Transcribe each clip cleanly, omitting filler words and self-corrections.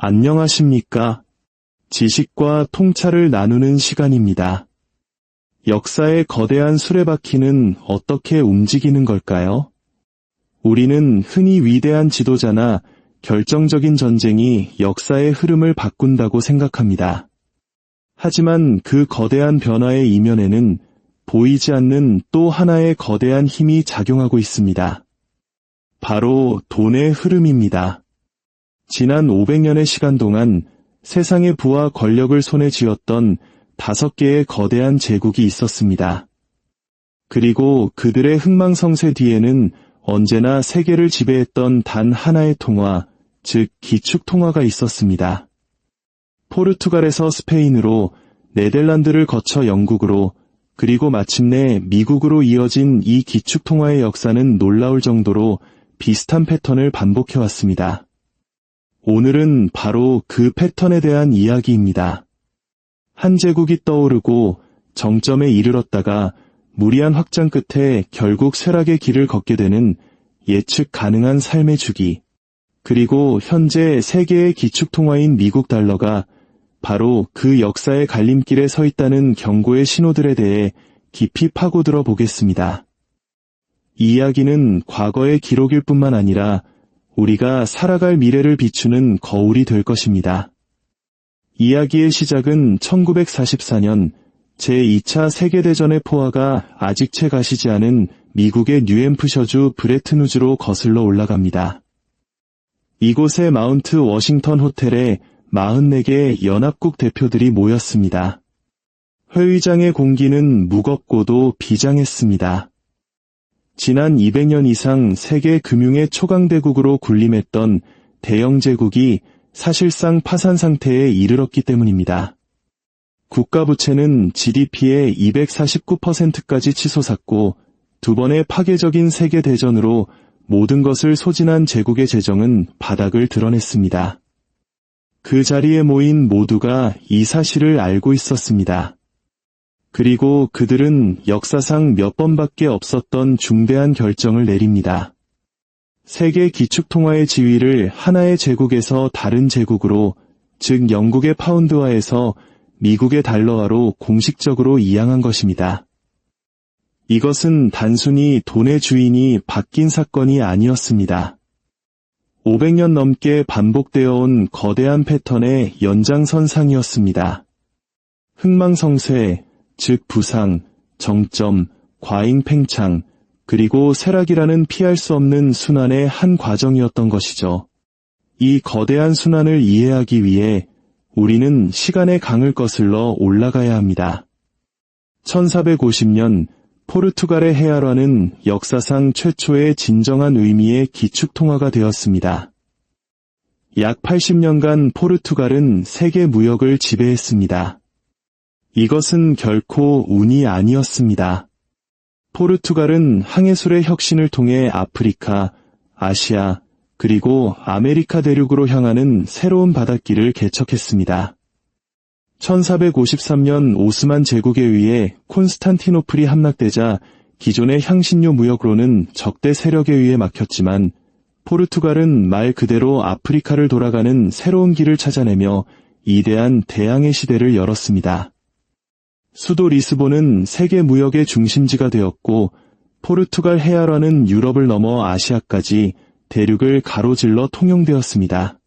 안녕하십니까? 지식과 통찰을 나누는 시간입니다. 역사의 거대한 수레바퀴는 어떻게 움직이는 걸까요? 우리는 흔히 위대한 지도자나 결정적인 전쟁이 역사의 흐름을 바꾼다고 생각합니다. 하지만 그 거대한 변화의 이면에는 보이지 않는 또 하나의 거대한 힘이 작용하고 있습니다. 바로 돈의 흐름입니다. 지난 500년의 시간 동안 세상의 부와 권력을 손에 쥐었던 5개의 거대한 제국이 있었습니다. 그리고 그들의 흥망성쇠 뒤에는 언제나 세계를 지배했던 단 하나의 통화, 즉 기축통화가 있었습니다. 포르투갈에서 스페인으로, 네덜란드를 거쳐 영국으로, 그리고 마침내 미국으로 이어진 이 기축통화의 역사는 놀라울 정도로 비슷한 패턴을 반복해왔습니다. 오늘은 바로 그 패턴에 대한 이야기입니다. 한 제국이 떠오르고 정점에 이르렀다가 무리한 확장 끝에 결국 쇠락의 길을 걷게 되는 예측 가능한 삶의 주기, 그리고 현재 세계의 기축통화인 미국 달러가 바로 그 역사의 갈림길에 서 있다는 경고의 신호들에 대해 깊이 파고들어 보겠습니다. 이 이야기는 과거의 기록일 뿐만 아니라 우리가 살아갈 미래를 비추는 거울이 될 것입니다. 이야기의 시작은 1944년 제2차 세계대전의 포화가 아직 채 가시지 않은 미국의 뉴햄프셔주 브레튼우즈로 거슬러 올라갑니다. 이곳의 마운트 워싱턴 호텔에 44개의 연합국 대표들이 모였습니다. 회의장의 공기는 무겁고도 비장했습니다. 지난 200년 이상 세계 금융의 초강대국으로 군림했던 대영 제국이 사실상 파산 상태에 이르렀기 때문입니다. 국가부채는 GDP의 249%까지 치솟았고 2번의 파괴적인 세계대전으로 모든 것을 소진한 제국의 재정은 바닥을 드러냈습니다. 그 자리에 모인 모두가 이 사실을 알고 있었습니다. 그리고 그들은 역사상 몇 번밖에 없었던 중대한 결정을 내립니다. 세계 기축통화의 지위를 하나의 제국에서 다른 제국으로, 즉 영국의 파운드화에서 미국의 달러화로 공식적으로 이양한 것입니다. 이것은 단순히 돈의 주인이 바뀐 사건이 아니었습니다. 500년 넘게 반복되어 온 거대한 패턴의 연장선상이었습니다. 흥망성쇠, 즉 부상, 정점, 과잉 팽창, 그리고 쇠락이라는 피할 수 없는 순환의 한 과정이었던 것이죠. 이 거대한 순환을 이해하기 위해 우리는 시간의 강을 거슬러 올라가야 합니다. 1450년 포르투갈의 헤아라는 역사상 최초의 진정한 의미의 기축통화가 되었습니다. 약 80년간 포르투갈은 세계 무역을 지배했습니다. 이것은 결코 운이 아니었습니다. 포르투갈은 항해술의 혁신을 통해 아프리카, 아시아, 그리고 아메리카 대륙으로 향하는 새로운 바닷길을 개척했습니다. 1453년 오스만 제국에 의해 콘스탄티노플이 함락되자 기존의 향신료 무역로는 적대 세력에 의해 막혔지만 포르투갈은 말 그대로 아프리카를 돌아가는 새로운 길을 찾아내며 이대한 대항해 시대를 열었습니다. 수도 리스본은 세계 무역의 중심지가 되었고 포르투갈 헤아라는 유럽을 넘어 아시아까지 대륙을 가로질러 통용되었습니다.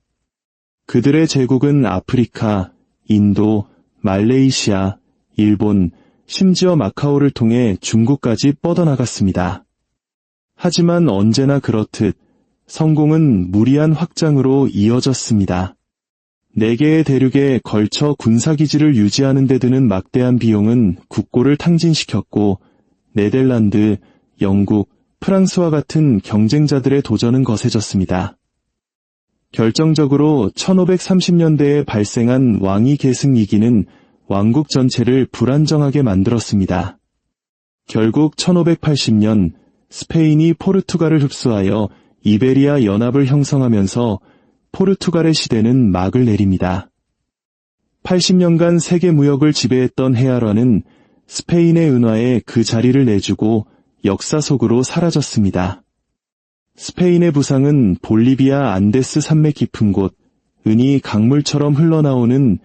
그들의 제국은 아프리카, 인도, 말레이시아, 일본, 심지어 마카오를 통해 중국까지 뻗어나갔습니다. 하지만 언제나 그렇듯 성공은 무리한 확장으로 이어졌습니다. 4개의 대륙에 걸쳐 군사기지를 유지하는 데 드는 막대한 비용은 국고를 탕진시켰고 네덜란드, 영국, 프랑스와 같은 경쟁자들의 도전은 거세졌습니다. 결정적으로 1530년대에 발생한 왕위 계승 위기는 왕국 전체를 불안정하게 만들었습니다. 결국 1580년 스페인이 포르투갈을 흡수하여 이베리아 연합을 형성하면서 포르투갈의 시대는 막을 내립니다. 80년간 세계 무역을 지배했던 헤아라는 스페인의 은화에 그 자리를 내주고 역사 속으로 사라졌습니다. 스페인의 부상은 볼리비아 안데스 산맥 깊은 곳, 은이 강물처럼 흘러나오는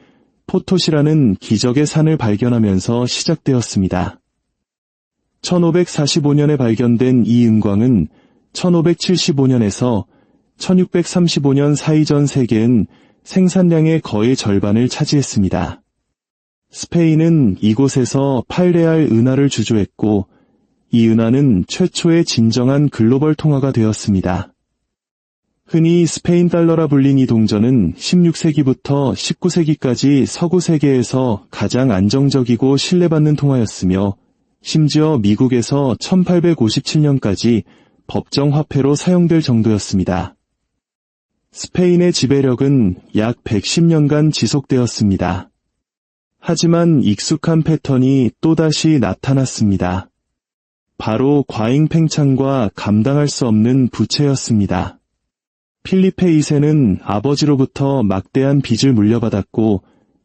포톳이라는 기적의 산을 발견하면서 시작되었습니다. 1545년에 발견된 이 은광은 1575년에서 1635년 사이 전 세계은 생산량의 거의 절반을 차지했습니다. 스페인은 이곳에서 8레알 은화를 주조했고 이 은화는 최초의 진정한 글로벌 통화가 되었습니다. 흔히 스페인 달러라 불린 이 동전은 16세기부터 19세기까지 서구 세계에서 가장 안정적이고 신뢰받는 통화였으며 심지어 미국에서 1857년까지 법정 화폐로 사용될 정도였습니다. 스페인의 지배력은 약 110년간 지속되었습니다. 하지만 익숙한 패턴이 또다시 나타났습니다. 바로 과잉 팽창과 감당할 수 없는 부채였습니다. 필리페 2세는 아버지로부터 막대한 빚을 물려받았고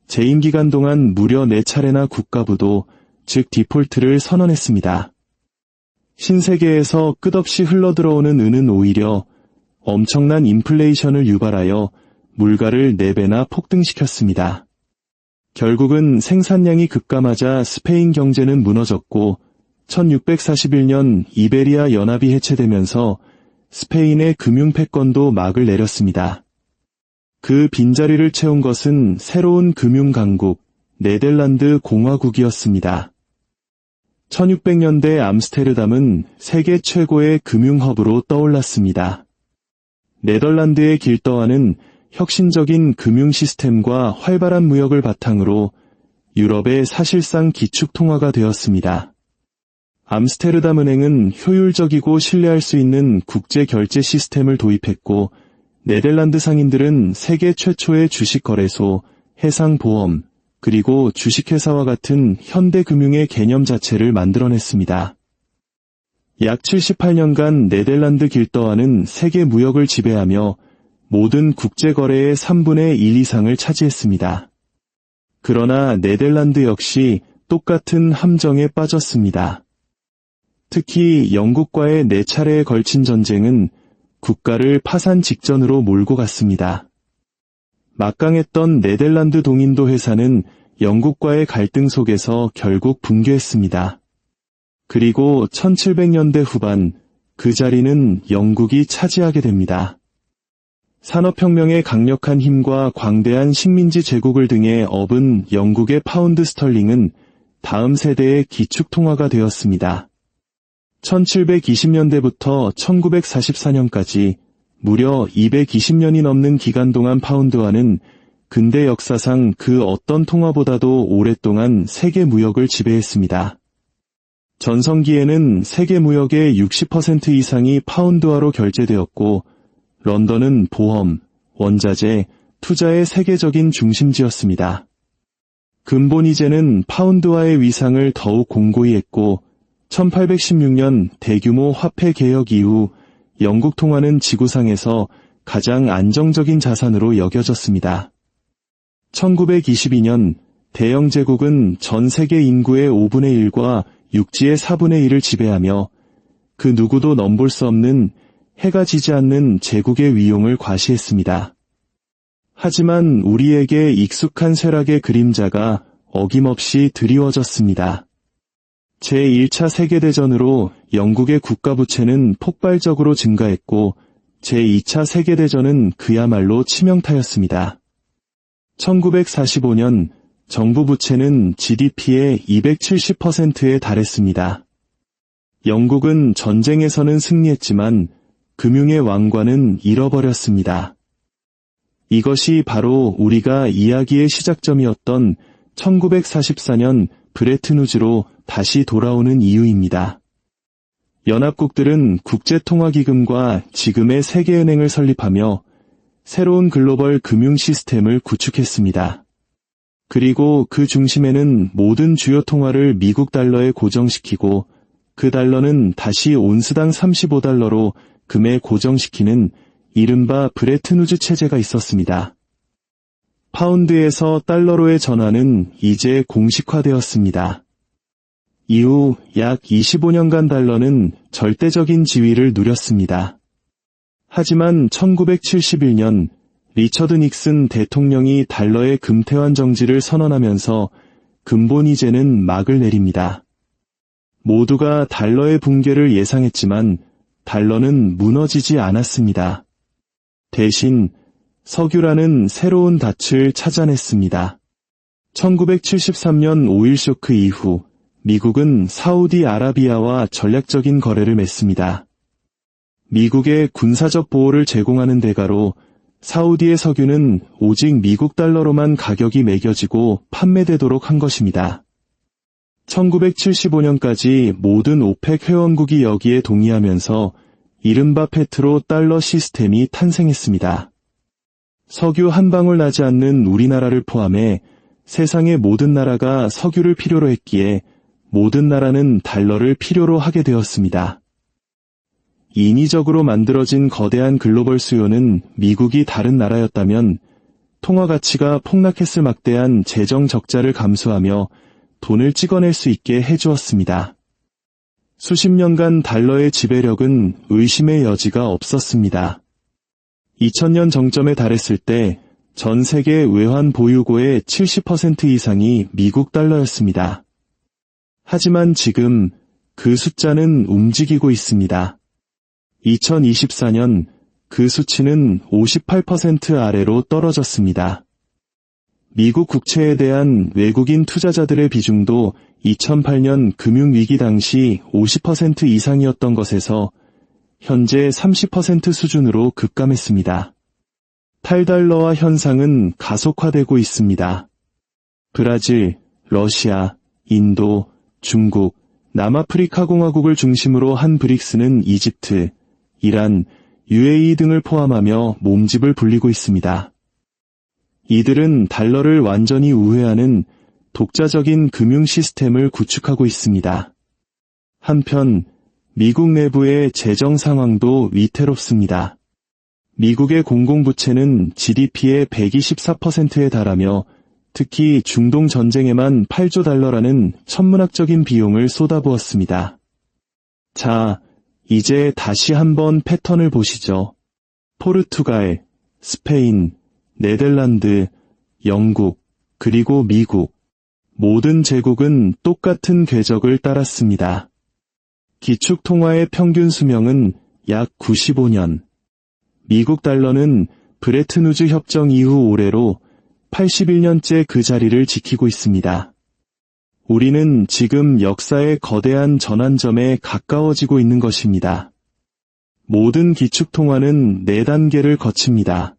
재임 기간 동안 무려 4차례나 국가부도, 즉 디폴트를 선언했습니다. 신세계에서 끝없이 흘러들어오는 은은 오히려 엄청난 인플레이션을 유발하여 물가를 4배나 폭등시켰습니다. 결국은 생산량이 급감하자 스페인 경제는 무너졌고 1641년 이베리아 연합이 해체되면서 스페인의 금융 패권도 막을 내렸습니다. 그 빈자리를 채운 것은 새로운 금융 강국, 네덜란드 공화국이었습니다. 1600년대 암스테르담은 세계 최고의 금융 허브로 떠올랐습니다. 네덜란드의 길더와는 혁신적인 금융 시스템과 활발한 무역을 바탕으로 유럽의 사실상 기축통화가 되었습니다. 암스테르담 은행은 효율적이고 신뢰할 수 있는 국제 결제 시스템을 도입했고 네덜란드 상인들은 세계 최초의 주식거래소, 해상보험, 그리고 주식회사와 같은 현대금융의 개념 자체를 만들어냈습니다. 약 78년간 네덜란드 길더와는 세계 무역을 지배하며 모든 국제거래의 3분의 1 이상을 차지했습니다. 그러나 네덜란드 역시 똑같은 함정에 빠졌습니다. 특히 영국과의 4차례에 걸친 전쟁은 국가를 파산 직전으로 몰고 갔습니다. 막강했던 네덜란드 동인도 회사는 영국과의 갈등 속에서 결국 붕괴했습니다. 그리고 1700년대 후반 그 자리는 영국이 차지하게 됩니다. 산업혁명의 강력한 힘과 광대한 식민지 제국을 등에 업은 영국의 파운드 스털링은 다음 세대의 기축통화가 되었습니다. 1720년대부터 1944년까지 무려 220년이 넘는 기간 동안 파운드화는 근대 역사상 그 어떤 통화보다도 오랫동안 세계 무역을 지배했습니다. 전성기에는 세계 무역의 60% 이상이 파운드화로 결제되었고 런던은 보험, 원자재, 투자의 세계적인 중심지였습니다. 근본이제는 파운드화의 위상을 더욱 공고히 했고 1816년 대규모 화폐 개혁 이후 영국 통화는 지구상에서 가장 안정적인 자산으로 여겨졌습니다. 1922년 대영 제국은 전 세계 인구의 5분의 1과 육지의 4분의 1을 지배하며 그 누구도 넘볼 수 없는 해가 지지 않는 제국의 위용을 과시했습니다. 하지만 우리에게 익숙한 쇠락의 그림자가 어김없이 드리워졌습니다. 제1차 세계대전으로 영국의 국가부채는 폭발적으로 증가했고 제2차 세계대전은 그야말로 치명타였습니다. 1945년 정부 부채는 GDP의 270%에 달했습니다. 영국은 전쟁에서는 승리했지만 금융의 왕관은 잃어버렸습니다. 이것이 바로 우리가 이야기의 시작점이었던 1944년 브레튼우즈로 다시 돌아오는 이유입니다. 연합국들은 국제통화기금과 지금의 세계은행을 설립하며 새로운 글로벌 금융 시스템을 구축했습니다. 그리고 그 중심에는 모든 주요 통화를 미국 달러에 고정시키고 그 달러는 다시 온스당 35달러로 금에 고정시키는 이른바 브레튼우즈 체제가 있었습니다. 파운드에서 달러로의 전환은 이제 공식화되었습니다. 이후 약 25년간 달러는 절대적인 지위를 누렸습니다. 하지만 1971년 리처드 닉슨 대통령이 달러의 금태환 정지를 선언하면서 근본이제는 막을 내립니다. 모두가 달러의 붕괴를 예상했지만 달러는 무너지지 않았습니다. 대신 석유라는 새로운 닻을 찾아냈습니다. 1973년 오일 쇼크 이후 미국은 사우디아라비아와 전략적인 거래를 맺습니다. 미국의 군사적 보호를 제공하는 대가로 사우디의 석유는 오직 미국 달러로만 가격이 매겨지고 판매되도록 한 것입니다. 1975년까지 모든 오펙 회원국이 여기에 동의하면서 이른바 페트로 달러 시스템이 탄생했습니다. 석유 한 방울 나지 않는 우리나라를 포함해 세상의 모든 나라가 석유를 필요로 했기에 모든 나라는 달러를 필요로 하게 되었습니다. 인위적으로 만들어진 거대한 글로벌 수요는 미국이 다른 나라였다면 통화 가치가 폭락했을 막대한 재정 적자를 감수하며 돈을 찍어낼 수 있게 해주었습니다. 수십 년간 달러의 지배력은 의심의 여지가 없었습니다. 2000년 정점에 달했을 때 전 세계 외환 보유고의 70% 이상이 미국 달러였습니다. 하지만 지금 그 숫자는 움직이고 있습니다. 2024년 그 수치는 58% 아래로 떨어졌습니다. 미국 국채에 대한 외국인 투자자들의 비중도 2008년 금융위기 당시 50% 이상이었던 것에서 현재 30% 수준으로 급감했습니다. 탈달러화 현상은 가속화되고 있습니다. 브라질, 러시아, 인도, 중국, 남아프리카 공화국을 중심으로 한 브릭스는 이집트, 이란, UAE 등을 포함하며 몸집을 불리고 있습니다. 이들은 달러를 완전히 우회하는 독자적인 금융 시스템을 구축하고 있습니다. 한편 미국 내부의 재정 상황도 위태롭습니다. 미국의 공공부채는 GDP의 124%에 달하며 특히 중동 전쟁에만 8조 달러라는 천문학적인 비용을 쏟아부었습니다. 자, 이제 다시 한번 패턴을 보시죠. 포르투갈, 스페인, 네덜란드, 영국, 그리고 미국. 모든 제국은 똑같은 궤적을 따랐습니다. 기축통화의 평균 수명은 약 95년. 미국 달러는 브레튼우즈 협정 이후 올해로 81년째 그 자리를 지키고 있습니다. 우리는 지금 역사의 거대한 전환점에 가까워지고 있는 것입니다. 모든 기축통화는 4단계를 거칩니다.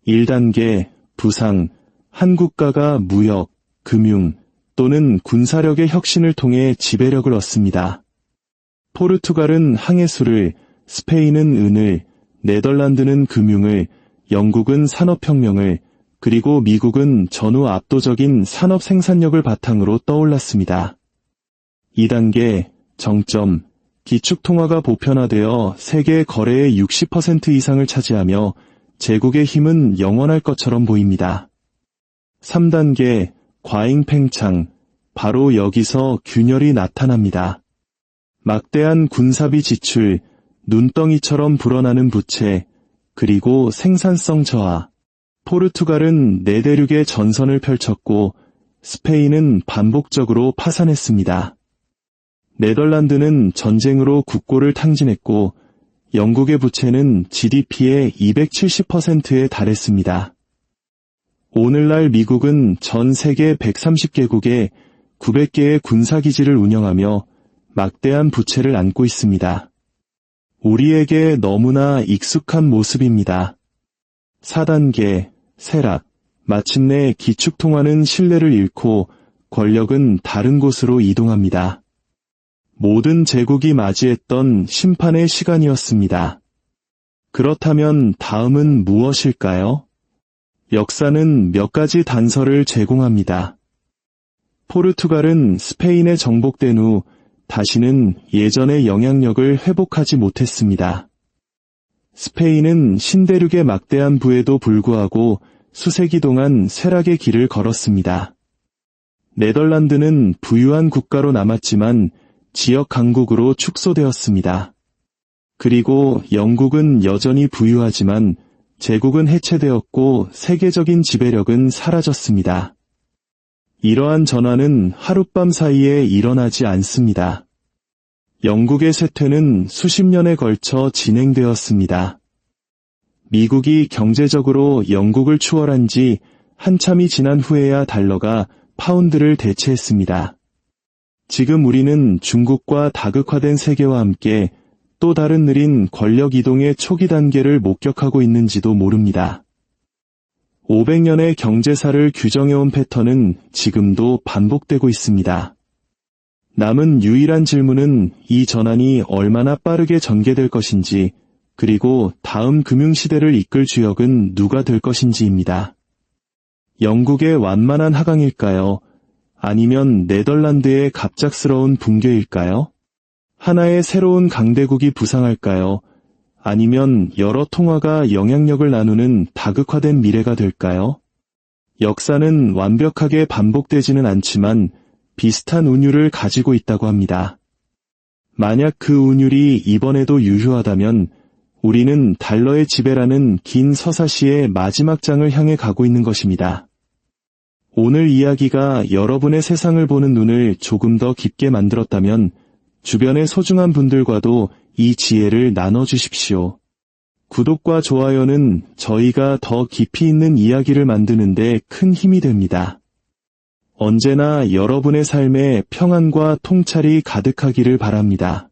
1단계, 부상, 한 국가가 무역, 금융 또는 군사력의 혁신을 통해 지배력을 얻습니다. 포르투갈은 항해술을, 스페인은 은을, 네덜란드는 금융을, 영국은 산업혁명을, 그리고 미국은 전후 압도적인 산업 생산력을 바탕으로 떠올랐습니다. 2단계, 정점, 기축통화가 보편화되어 세계 거래의 60% 이상을 차지하며 제국의 힘은 영원할 것처럼 보입니다. 3단계, 과잉 팽창, 바로 여기서 균열이 나타납니다. 막대한 군사비 지출, 눈덩이처럼 불어나는 부채, 그리고 생산성 저하. 포르투갈은 내대륙의 전선을 펼쳤고 스페인은 반복적으로 파산했습니다. 네덜란드는 전쟁으로 국고를 탕진했고 영국의 부채는 GDP의 270%에 달했습니다. 오늘날 미국은 전 세계 130개국에 900개의 군사기지를 운영하며 막대한 부채를 안고 있습니다. 우리에게 너무나 익숙한 모습입니다. 4단계, 쇠락. 마침내 기축통화는 신뢰를 잃고 권력은 다른 곳으로 이동합니다. 모든 제국이 맞이했던 심판의 시간이었습니다. 그렇다면 다음은 무엇일까요? 역사는 몇 가지 단서를 제공합니다. 포르투갈은 스페인에 정복된 후 다시는 예전의 영향력을 회복하지 못했습니다. 스페인은 신대륙의 막대한 부에도 불구하고 수세기 동안 쇠락의 길을 걸었습니다. 네덜란드는 부유한 국가로 남았지만 지역 강국으로 축소되었습니다. 그리고 영국은 여전히 부유하지만 제국은 해체되었고 세계적인 지배력은 사라졌습니다. 이러한 전환은 하룻밤 사이에 일어나지 않습니다. 영국의 쇠퇴는 수십 년에 걸쳐 진행되었습니다. 미국이 경제적으로 영국을 추월한 지 한참이 지난 후에야 달러가 파운드를 대체했습니다. 지금 우리는 중국과 다극화된 세계와 함께 또 다른 느린 권력 이동의 초기 단계를 목격하고 있는지도 모릅니다. 500년의 경제사를 규정해온 패턴은 지금도 반복되고 있습니다. 남은 유일한 질문은 이 전환이 얼마나 빠르게 전개될 것인지, 그리고 다음 금융시대를 이끌 주역은 누가 될 것인지입니다. 영국의 완만한 하강일까요? 아니면 네덜란드의 갑작스러운 붕괴일까요? 하나의 새로운 강대국이 부상할까요? 아니면 여러 통화가 영향력을 나누는 다극화된 미래가 될까요? 역사는 완벽하게 반복되지는 않지만 비슷한 운율을 가지고 있다고 합니다. 만약 그 운율이 이번에도 유효하다면 우리는 달러의 지배라는 긴 서사시의 마지막 장을 향해 가고 있는 것입니다. 오늘 이야기가 여러분의 세상을 보는 눈을 조금 더 깊게 만들었다면 주변의 소중한 분들과도 이 지혜를 나눠주십시오. 구독과 좋아요는 저희가 더 깊이 있는 이야기를 만드는 데 큰 힘이 됩니다. 언제나 여러분의 삶에 평안과 통찰이 가득하기를 바랍니다.